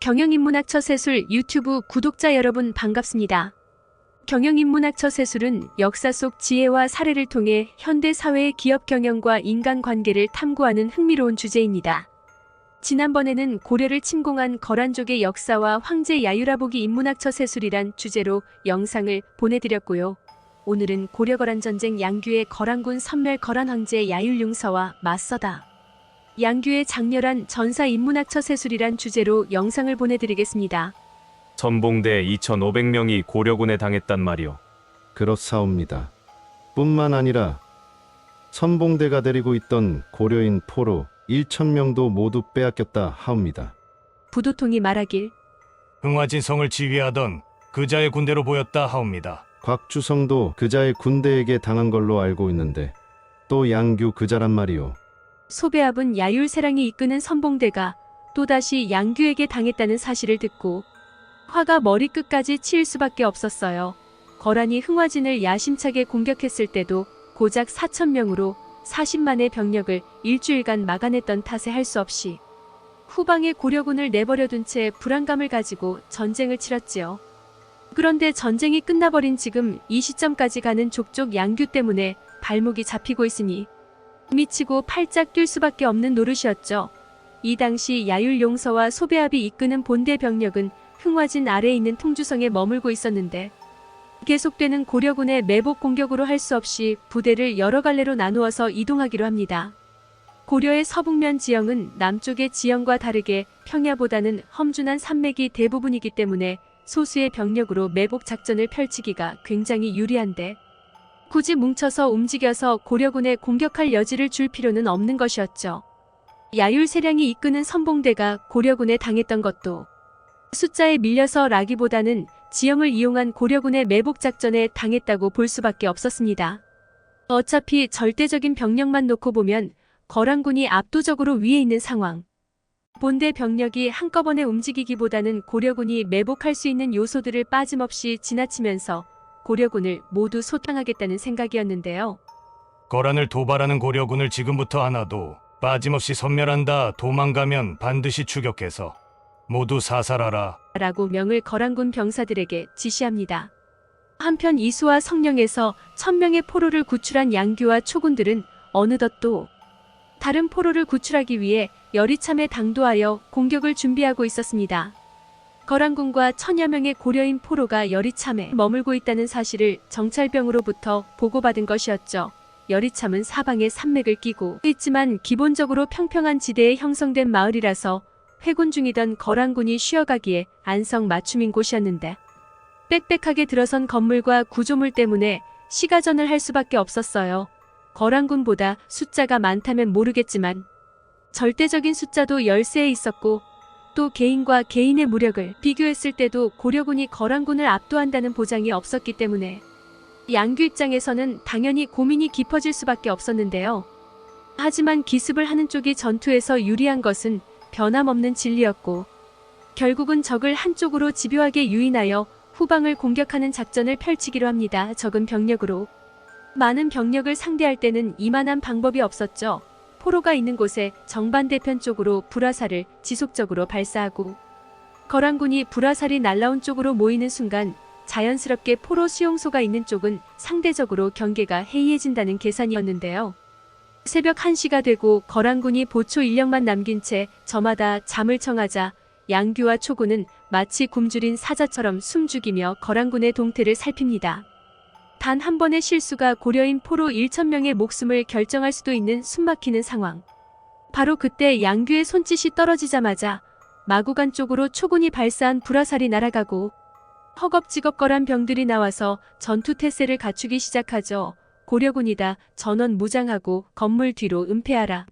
경영인문학처 세술 유튜브 구독자 여러분 반갑습니다. 경영인문학처 세술은 역사 속 지혜와 사례를 통해 현대 사회의 기업 경영과 인간관계를 탐구하는 흥미로운 주제입니다. 지난번에는 고려를 침공한 거란족의 역사와 황제 야유라복이 인문학처 세술이란 주제로 영상을 보내드렸고요. 오늘은 고려-거란 전쟁 양규의 거란군 섬멸 거란 황제 야율용서와 맞서다. 양규의 장렬한 전사 인문학처 세술이란 주제로 영상을 보내드리겠습니다. 선봉대 2,500명이 고려군에 당했단 말이오. 그렇사옵니다. 뿐만 아니라 선봉대가 데리고 있던 고려인 포로 1,000명도 모두 빼앗겼다 하옵니다. 부도통이 말하길 흥화진성을 지휘하던 그자의 군대로 보였다 하옵니다. 곽주성도 그자의 군대에게 당한 걸로 알고 있는데 또 양규 그자란 말이오. 소배합은 야율세랑이 이끄는 선봉대가 또다시 양규에게 당했다는 사실을 듣고 화가 머리끝까지 치일 수밖에 없었어요. 거란이 흥화진을 야심차게 공격했을 때도 고작 4,000명으로 40만의 병력을 일주일간 막아냈던 탓에 할 수 없이 후방에 고려군을 내버려둔 채 불안감을 가지고 전쟁을 치렀지요. 그런데 전쟁이 끝나버린 지금 이 시점까지 가는 족족 양규 때문에 발목이 잡히고 있으니 미치고 팔짝 뛸 수밖에 없는 노릇이었죠. 이 당시 야율용서와 소배합이 이끄는 본대 병력은 흥화진 아래에 있는 통주성에 머물고 있었는데 계속되는 고려군의 매복 공격으로 할 수 없이 부대를 여러 갈래로 나누어서 이동하기로 합니다. 고려의 서북면 지형은 남쪽의 지형과 다르게 평야보다는 험준한 산맥이 대부분이기 때문에 소수의 병력으로 매복 작전을 펼치기가 굉장히 유리한데 굳이 뭉쳐서 움직여서 고려군에 공격할 여지를 줄 필요는 없는 것이었죠. 야율세량이 이끄는 선봉대가 고려군에 당했던 것도 숫자에 밀려서라기보다는 지형을 이용한 고려군의 매복 작전에 당했다고 볼 수밖에 없었습니다. 어차피 절대적인 병력만 놓고 보면 거란군이 압도적으로 위에 있는 상황. 본대 병력이 한꺼번에 움직이기보다는 고려군이 매복할 수 있는 요소들을 빠짐없이 지나치면서 고려군을 모두 소탕하겠다는 생각이었는데요. 거란을 도발하는 고려군을 지금부터 하나도 빠짐없이 섬멸한다. 도망가면 반드시 추격해서 모두 사살하라. 라고 명을 거란군 병사들에게 지시합니다. 한편 이수와 성령에서 1,000명의 포로를 구출한 양규와 초군들은 어느덧 또 다른 포로를 구출하기 위해 여리참에 당도하여 공격을 준비하고 있었습니다. 거란군과 1,000여 명의 고려인 포로가 여리참에 머물고 있다는 사실을 정찰병으로부터 보고받은 것이었죠. 여리참은 사방에 산맥을 끼고 있지만 기본적으로 평평한 지대에 형성된 마을이라서 회군 중이던 거란군이 쉬어가기에 안성맞춤인 곳이었는데 빽빽하게 들어선 건물과 구조물 때문에 시가전을 할 수밖에 없었어요. 거란군보다 숫자가 많다면 모르겠지만 절대적인 숫자도 열세에 있었고 또 개인과 개인의 무력을 비교했을 때도 고려군이 거란군을 압도한다는 보장이 없었기 때문에 양규 입장에서는 당연히 고민이 깊어질 수밖에 없었는데요. 하지만 기습을 하는 쪽이 전투에서 유리한 것은 변함없는 진리였고 결국은 적을 한쪽으로 집요하게 유인하여 후방을 공격하는 작전을 펼치기로 합니다. 적은 병력으로. 많은 병력을 상대할 때는 이만한 방법이 없었죠. 포로가 있는 곳에 정반대편 쪽으로 불화살을 지속적으로 발사하고 거란군이 불화살이 날라온 쪽으로 모이는 순간 자연스럽게 포로 수용소가 있는 쪽은 상대적으로 경계가 해이해진다는 계산이었는데요. 새벽 1시가 되고 거란군이 보초 인력만 남긴 채 저마다 잠을 청하자 양규와 초군은 마치 굶주린 사자처럼 숨죽이며 거란군의 동태를 살핍니다. 단 한 번의 실수가 고려인 포로 1,000명의 목숨을 결정할 수도 있는 숨막히는 상황. 바로 그때 양규의 손짓이 떨어지자마자 마구간 쪽으로 초군이 발사한 불화살이 날아가고 허겁지겁거란 병들이 나와서 전투 태세를 갖추기 시작하죠. 고려군이다. 전원 무장하고 건물 뒤로 은폐하라.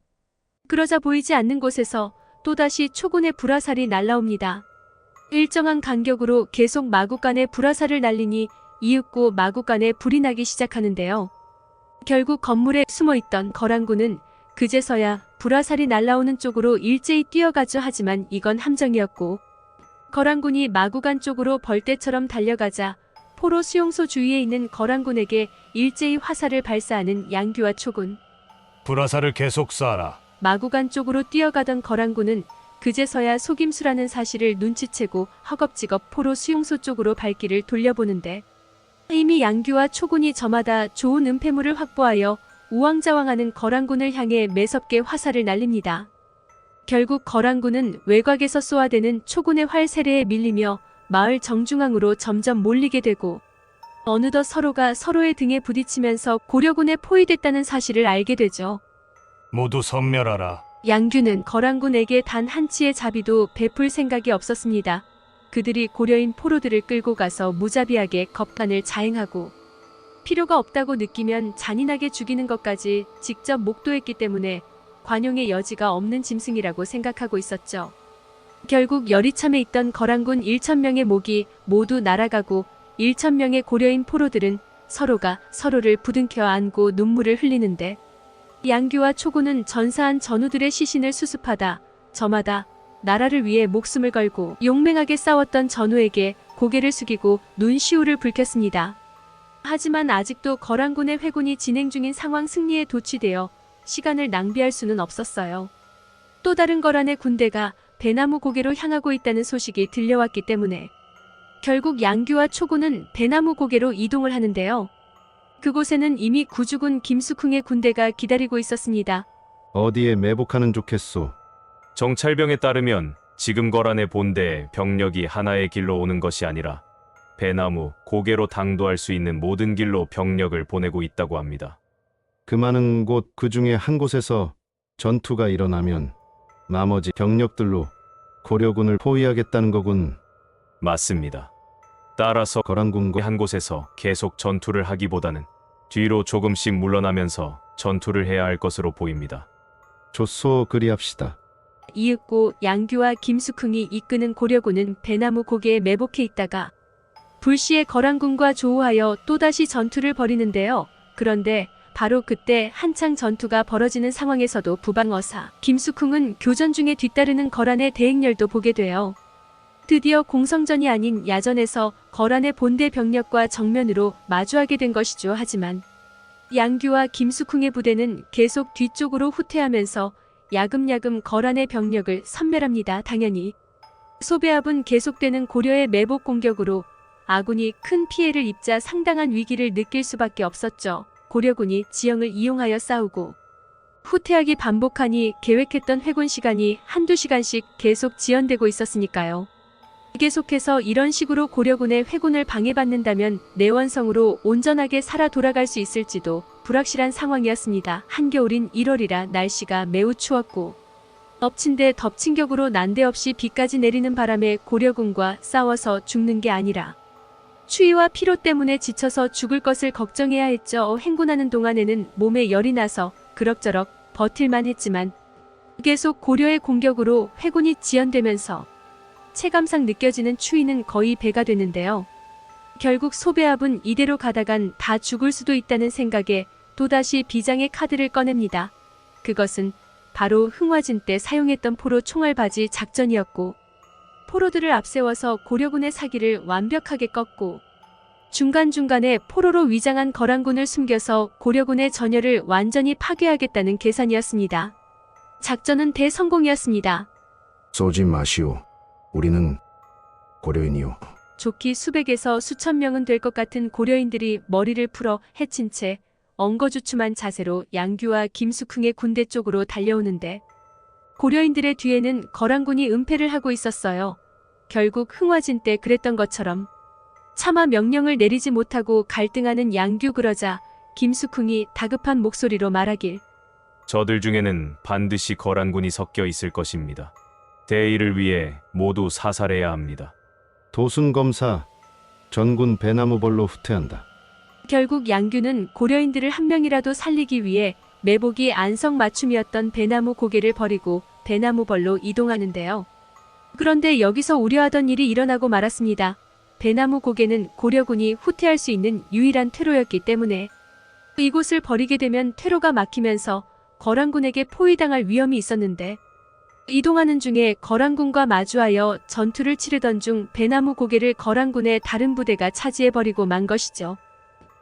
그러자 보이지 않는 곳에서 또다시 초군의 불화살이 날라옵니다. 일정한 간격으로 계속 마구간에 불화살을 날리니 이윽고 마구간에 불이 나기 시작하는데요. 결국 건물에 숨어있던 거란군은 그제서야 불화살이 날라오는 쪽으로 일제히 뛰어가죠. 하지만 이건 함정이었고 거란군이 마구간 쪽으로 벌떼처럼 달려가자 포로 수용소 주위에 있는 거란군에게 일제히 화살을 발사하는 양규와 초군. 불화살을 계속 쏴라. 마구간 쪽으로 뛰어가던 거란군은 그제서야 속임수라는 사실을 눈치채고 허겁지겁 포로 수용소 쪽으로 발길을 돌려보는데 이미 양규와 초군이 저마다 좋은 은폐물을 확보하여 우왕좌왕하는 거란군을 향해 매섭게 화살을 날립니다. 결국 거란군은 외곽에서 쏘아대는 초군의 활 세례에 밀리며 마을 정중앙으로 점점 몰리게 되고 어느덧 서로가 서로의 등에 부딪히면서 고려군에 포위됐다는 사실을 알게 되죠. 모두 섬멸하라. 양규는 거란군에게 단 한치의 자비도 베풀 생각이 없었습니다. 그들이 고려인 포로들을 끌고 가서 무자비하게 겁간을 자행하고 필요가 없다고 느끼면 잔인하게 죽이는 것까지 직접 목도했기 때문에 관용의 여지가 없는 짐승이라고 생각하고 있었죠. 결국 여리참에 있던 거란군 1,000명의 목이 모두 날아가고 1,000명의 고려인 포로들은 서로가 서로를 부둥켜 안고 눈물을 흘리는데 양규와 초군은 전사한 전우들의 시신을 수습하다 저마다 나라를 위해 목숨을 걸고 용맹하게 싸웠던 전우에게 고개를 숙이고 눈시울을 붉혔습니다. 하지만 아직도 거란군의 회군이 진행 중인 상황 승리에 도취되어 시간을 낭비할 수는 없었어요. 또 다른 거란의 군대가 배나무 고개로 향하고 있다는 소식이 들려왔기 때문에 결국 양규와 초군은 배나무 고개로 이동을 하는데요. 그곳에는 이미 구주군 김숙흥의 군대가 기다리고 있었습니다. 어디에 매복하는 좋겠소? 정찰병에 따르면 지금 거란의 본대에 병력이 하나의 길로 오는 것이 아니라 배나무, 고개로 당도할 수 있는 모든 길로 병력을 보내고 있다고 합니다. 그 많은 곳 그 중에 한 곳에서 전투가 일어나면 나머지 병력들로 고려군을 포위하겠다는 거군. 맞습니다. 따라서 거란군과 한 곳에서 계속 전투를 하기보다는 뒤로 조금씩 물러나면서 전투를 해야 할 것으로 보입니다. 좋소, 그리합시다. 이윽고 양규와 김숙흥이 이끄는 고려군은 배나무 고개에 매복해 있다가 불시에 거란군과 조우하여 또다시 전투를 벌이는데요. 그런데 바로 그때 한창 전투가 벌어지는 상황에서도 부방어사 김숙흥은 교전 중에 뒤따르는 거란의 대행렬도 보게 돼요. 드디어 공성전이 아닌 야전에서 거란의 본대 병력과 정면으로 마주하게 된 것이죠. 하지만 양규와 김숙흥의 부대는 계속 뒤쪽으로 후퇴하면서 야금야금 거란의 병력을 섬멸합니다. 당연히 소배합은 계속되는 고려의 매복 공격으로 아군이 큰 피해를 입자 상당한 위기를 느낄 수밖에 없었죠. 고려군이 지형을 이용하여 싸우고 후퇴하기 반복하니 계획했던 회군 시간이 한두 시간씩 계속 지연되고 있었으니까요. 계속해서 이런 식으로 고려군의 회군을 방해받는다면 내원성으로 온전하게 살아 돌아갈 수 있을지도 불확실한 상황이었습니다. 한겨울인 1월이라 날씨가 매우 추웠고 엎친 데 덮친 격으로 난데없이 비까지 내리는 바람에 고려군과 싸워서 죽는 게 아니라 추위와 피로 때문에 지쳐서 죽을 것을 걱정해야 했죠. 행군하는 동안에는 몸에 열이 나서 그럭저럭 버틸만 했지만 계속 고려의 공격으로 회군이 지연되면서 체감상 느껴지는 추위는 거의 배가 되는데요. 결국 소배합은 이대로 가다간 다 죽을 수도 있다는 생각에 또다시 비장의 카드를 꺼냅니다. 그것은 바로 흥화진 때 사용했던 포로 총알바지 작전이었고 포로들을 앞세워서 고려군의 사기를 완벽하게 꺾고 중간중간에 포로로 위장한 거란군을 숨겨서 고려군의 전열을 완전히 파괴하겠다는 계산이었습니다. 작전은 대성공이었습니다. 쏘지 마시오. 우리는 고려인이요. 좋기 수백에서 수천 명은 될 것 같은 고려인들이 머리를 풀어 해친 채 엉거주춤한 자세로 양규와 김숙흥의 군대 쪽으로 달려오는데 고려인들의 뒤에는 거란군이 은폐를 하고 있었어요. 결국 흥화진 때 그랬던 것처럼 차마 명령을 내리지 못하고 갈등하는 양규 그러자 김숙흥이 다급한 목소리로 말하길. 저들 중에는 반드시 거란군이 섞여 있을 것입니다. 대의를 위해 모두 사살해야 합니다. 도순검사, 전군 배나무벌로 후퇴한다. 결국 양규는 고려인들을 한 명이라도 살리기 위해 매복이 안성맞춤이었던 배나무 고개를 버리고 배나무벌로 이동하는데요. 그런데 여기서 우려하던 일이 일어나고 말았습니다. 배나무 고개는 고려군이 후퇴할 수 있는 유일한 퇴로였기 때문에 이곳을 버리게 되면 퇴로가 막히면서 거란군에게 포위당할 위험이 있었는데 이동하는 중에 거란군과 마주하여 전투를 치르던 중 배나무 고개를 거란군의 다른 부대가 차지해버리고 만 것이죠.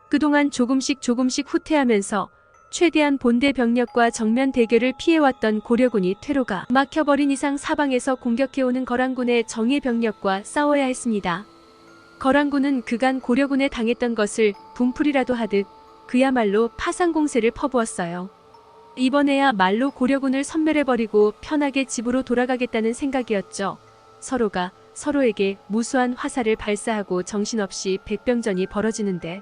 그동안 조금씩 후퇴하면서 최대한 본대 병력과 정면 대결을 피해왔던 고려군이 퇴로가 막혀버린 이상 사방에서 공격해오는 거란군의 정예 병력과 싸워야 했습니다. 거란군은 그간 고려군에 당했던 것을 분풀이라도 하듯 그야말로 파상공세를 퍼부었어요. 이번에야 말로 고려군을 섬멸해버리고 편하게 집으로 돌아가겠다는 생각이었죠. 서로가 서로에게 무수한 화살을 발사하고 정신없이 백병전이 벌어지는데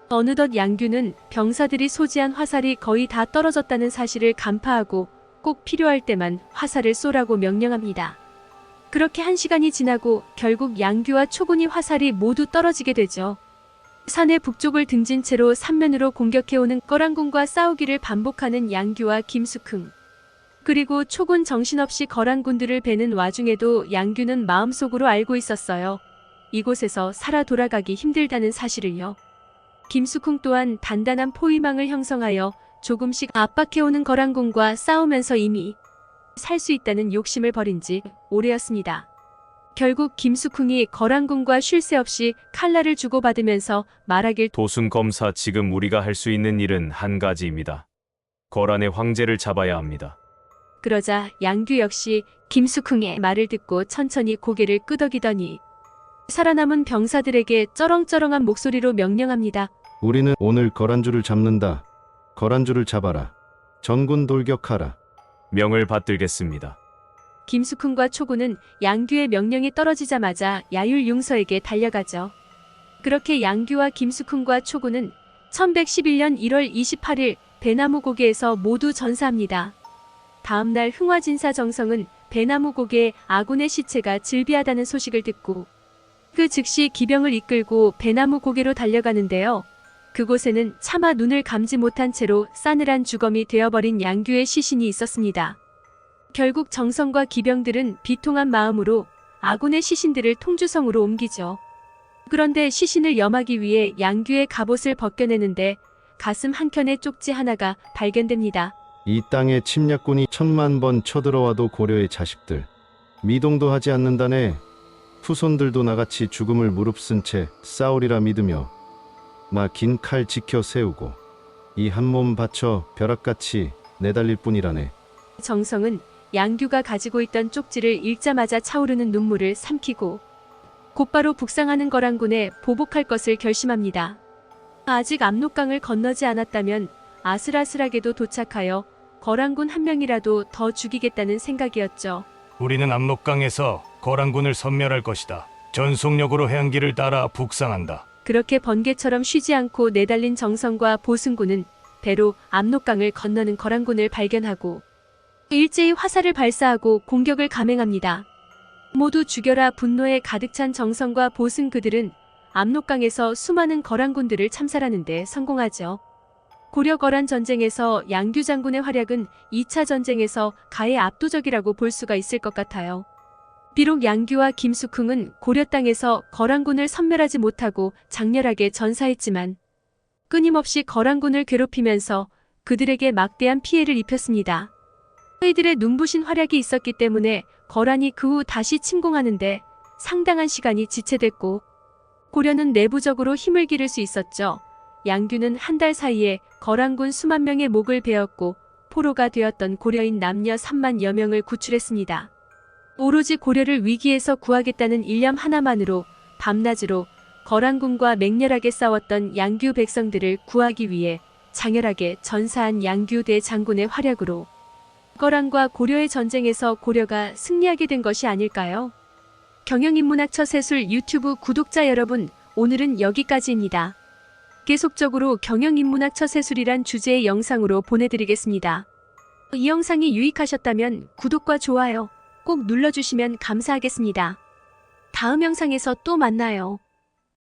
어느덧 양규는 병사들이 소지한 화살이 거의 다 떨어졌다는 사실을 간파하고 꼭 필요할 때만 화살을 쏘라고 명령합니다. 그렇게 1시간이 지나고 결국 양규와 초군이 화살이 모두 떨어지게 되죠. 산의 북쪽을 등진 채로 삼면으로 공격해오는 거란군과 싸우기를 반복하는 양규와 김숙흥. 그리고 초군 정신없이 거란군들을 베는 와중에도 양규는 마음속으로 알고 있었어요. 이곳에서 살아 돌아가기 힘들다는 사실을요. 김숙흥 또한 단단한 포위망을 형성하여 조금씩 압박해오는 거란군과 싸우면서 이미 살 수 있다는 욕심을 버린 지 오래였습니다. 결국 김숙흥이 거란군과 쉴 새 없이 칼날을 주고받으면서 말하길 도순 검사, 지금 우리가 할 수 있는 일은 한 가지입니다. 거란의 황제를 잡아야 합니다. 그러자 양규 역시 김숙흥의 말을 듣고 천천히 고개를 끄덕이더니 살아남은 병사들에게 쩌렁쩌렁한 목소리로 명령합니다. 우리는 오늘 거란주를 잡는다. 거란주를 잡아라. 전군 돌격하라. 명을 받들겠습니다. 김숙흥과 초군은 양규의 명령이 떨어지자마자 야율융서에게 달려가죠. 그렇게 양규와 김숙흥과 초군은 1111년 1월 28일 배나무 고개에서 모두 전사합니다. 다음날 흥화진사 정성은 배나무 고개에 아군의 시체가 즐비하다는 소식을 듣고 그 즉시 기병을 이끌고 배나무 고개로 달려가는데요. 그곳에는 차마 눈을 감지 못한 채로 싸늘한 주검이 되어버린 양규의 시신이 있었습니다. 결국 정성과 기병들은 비통한 마음으로 아군의 시신들을 통주성으로 옮기죠. 그런데 시신을 염하기 위해 양규의 갑옷을 벗겨내는데 가슴 한켠에 쪽지 하나가 발견됩니다. 이 땅에 침략군이 1000만 번 쳐들어와도 고려의 자식들 미동도 하지 않는다네. 후손들도 나같이 죽음을 무릅쓴 채 싸우리라 믿으며 마 긴 칼 지켜 세우고 이 한 몸 바쳐 벼락같이 내달릴 뿐이라네. 정성은 양규가 가지고 있던 쪽지를 읽자마자 차오르는 눈물을 삼키고 곧바로 북상하는 거란군에 보복할 것을 결심합니다. 아직 압록강을 건너지 않았다면 아슬아슬하게도 도착하여 거란군 한 명이라도 더 죽이겠다는 생각이었죠. 우리는 압록강에서 거란군을 섬멸할 것이다. 전속력으로 해안길을 따라 북상한다. 그렇게 번개처럼 쉬지 않고 내달린 정성과 보승군은 배로 압록강을 건너는 거란군을 발견하고 일제히 화살을 발사하고 공격을 감행합니다. 모두 죽여라 분노에 가득 찬 정성과 보승, 그들은 압록강에서 수많은 거란군들을 참살하는 데 성공하죠. 고려 거란 전쟁에서 양규 장군의 활약은 2차 전쟁에서 가히 압도적이라고 볼 수가 있을 것 같아요. 비록 양규와 김숙흥은 고려 땅에서 거란군을 섬멸하지 못하고 장렬하게 전사했지만 끊임없이 거란군을 괴롭히면서 그들에게 막대한 피해를 입혔습니다. 그들의 눈부신 활약이 있었기 때문에 거란이 그 후 다시 침공하는데 상당한 시간이 지체됐고 고려는 내부적으로 힘을 기를 수 있었죠. 양규는 한 달 사이에 거란군 수만 명의 목을 베었고 포로가 되었던 고려인 남녀 3만여 명을 구출했습니다. 오로지 고려를 위기에서 구하겠다는 일념 하나만으로 밤낮으로 거란군과 맹렬하게 싸웠던 양규 백성들을 구하기 위해 장렬하게 전사한 양규 대장군의 활약으로 거란과 고려의 전쟁에서 고려가 승리하게 된 것이 아닐까요? 경영인문학처 세술 유튜브 구독자 여러분, 오늘은 여기까지입니다. 계속적으로 경영인문학처 세술이란 주제의 영상으로 보내드리겠습니다. 이 영상이 유익하셨다면 구독과 좋아요 꼭 눌러주시면 감사하겠습니다. 다음 영상에서 또 만나요.